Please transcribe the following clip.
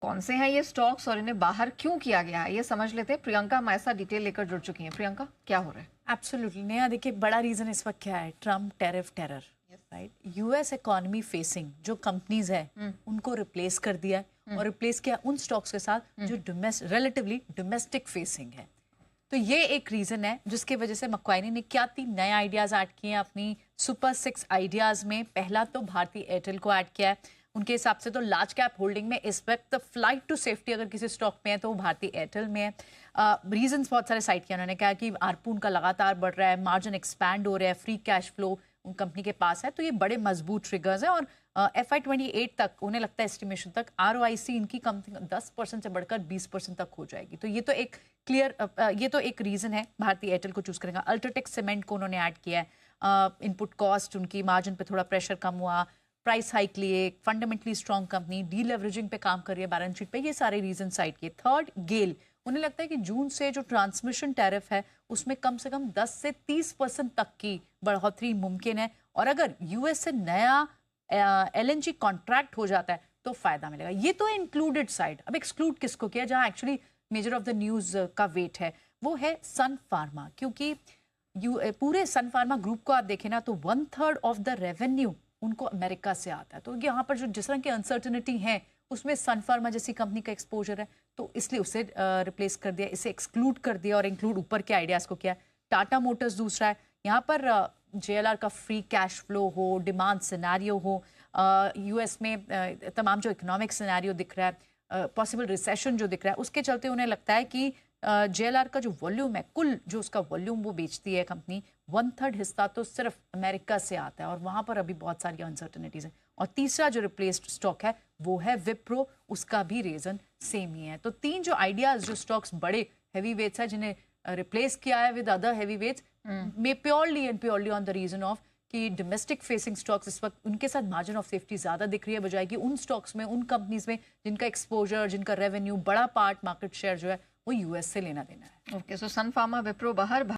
कौन से हैं ये स्टॉक्स और इन्हें बाहर क्यों किया गया है, ये समझ लेते हैं। प्रियंका हमारे साथ डिटेल लेकर जुड़ चुकी हैं। प्रियंका, क्या हो रहा है? एब्सोल्युटली नया देखिए, बड़ा रीजन इस वक्त क्या है? Trump tariff terror, right? US economy facing जो कंपनीज है उनको रिप्लेस कर दिया है और रिप्लेस किया उन स्टॉक्स के साथ जो रिलेटिवली डोमेस्टिक फेसिंग है। तो ये एक रीजन है जिसकी वजह से मैक्वायरी ने क्या 3 नए आइडियाज ऐड किए हैं अपनी सुपर 6 आइडियाज में। पहला तो भारतीय एयरटेल को ऐड किया है। उनके हिसाब से तो लार्ज कैप होल्डिंग में इस वक्त फ्लाइट टू सेफ्टी अगर किसी स्टॉक में है तो वो भारतीय एयरटेल में है। रीजंस बहुत सारे साइट किए उन्होंने, कहा कि आरपू उनका लगातार बढ़ रहा है, मार्जिन एक्सपैंड हो रहा है, फ्री कैश फ्लो उन कंपनी के पास है, तो ये बड़े मजबूत ट्रिगर्स हैं। और FY28 तक उन्हें लगता है एस्टिमेशन तक ROIC इनकी कंपनी 10% से बढ़कर 20% तक हो जाएगी। तो ये तो एक क्लियर ये तो एक रीजन है भारतीय एयरटेल को चूज करेगा। अल्ट्राटेक सीमेंट को उन्होंने ऐड किया है। इनपुट कॉस्ट उनकी मार्जिन पे थोड़ा प्रेशर कम हुआ, प्राइस हाइक लिए, fundamentally strong company, D leveraging पे काम कर रही है बैलेंस शीट पे, ये सारे रीजन साइड किए। थर्ड, गेल, उन्हें लगता है कि जून से जो ट्रांसमिशन टैरिफ है उसमें कम से कम 10 से 30% तक की बढ़ोतरी मुमकिन है। और अगर यूएस से नया LNG कॉन्ट्रैक्ट हो जाता है तो फायदा मिलेगा। ये तो इंक्लूडेड साइड। अब एक्सक्लूड किसको किया, जहां actually measure of the news का वेट है वो है सन फार्मा, क्योंकि पूरे सन फार्मा ग्रुप को आप देखें ना तो 1/3 ऑफ द रेवेन्यू उनको अमेरिका से आता है। तो यहाँ पर जो जिस तरह की अनसर्टेनिटी है उसमें सन फार्मा जैसी कंपनी का एक्सपोजर है, तो इसलिए उसे रिप्लेस कर दिया, इसे एक्सक्लूड कर दिया और इंक्लूड ऊपर के आइडियाज को किया। टाटा मोटर्स दूसरा है। यहाँ पर JLR का फ्री कैश फ्लो हो, डिमांड सिनेरियो हो, US में तमाम जो इकोनॉमिक सिनेरियो दिख रहा है, पॉसिबल रिसेशन जो दिख रहा है, उसके चलते उन्हें लगता है कि JLR का जो वॉल्यूम है, कुल जो उसका वॉल्यूम वो बेचती है कंपनी, 1/3 हिस्सा तो सिर्फ अमेरिका से आता है और वहां पर अभी बहुत सारी अनसर्टेनिटीज हैं। और तीसरा जो रिप्लेस्ड स्टॉक है वो है विप्रो, उसका भी रीजन सेम ही है। तो 3 जो आइडियाज, जो स्टॉक्स बड़े हैवी वेट्स है जिन्हें रिप्लेस किया है with other heavy weights, may purely and purely on the reason of कि डोमेस्टिक फेसिंग स्टॉक्स इस वक्त उनके साथ मार्जिन ऑफ सेफ्टी ज्यादा दिख रही है, बजाय कि उन स्टॉक्स में, उन कंपनीज में जिनका एक्सपोजर, जिनका रेवेन्यू, बड़ा पार्ट मार्केट शेयर जो है वो US से लेना देना है। ओके, सो सन फार्मा, विप्रो बाहर।